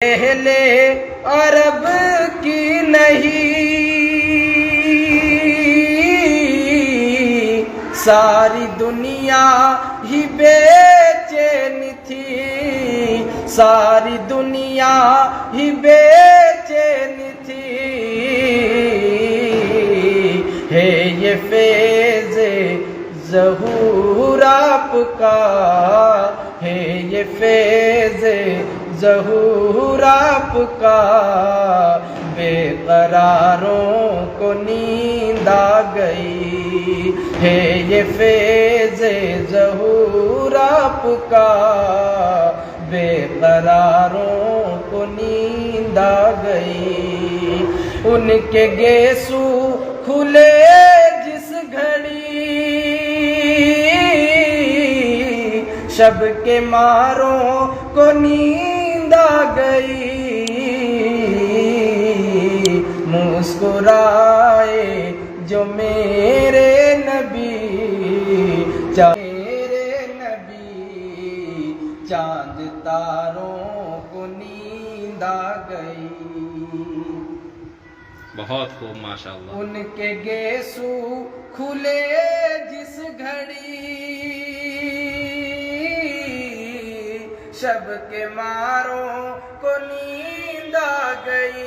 पहले अरब की नहीं, सारी दुनिया ही बेचैन थी, सारी दुनिया ही बेचैन थी। है ये फैज़े ज़हूर आपका, है ये फैज़े ज़हूर आपका, बेकरारों को नींद आ गई। है ये फैज़े ज़हूर आपका, बेकरारों को नींद आ गई। उनके गेसू खुले जिस घड़ी, शब के मारों को नींद आ गई। मुस्कुराए जो मेरे नबी, मेरे नबी, चांद तारों को नींद आ गई। बहुत खूब माशाअल्लाह। उनके गेसू खुले जिस घड़ी, शब के मारों को नींद आ गई।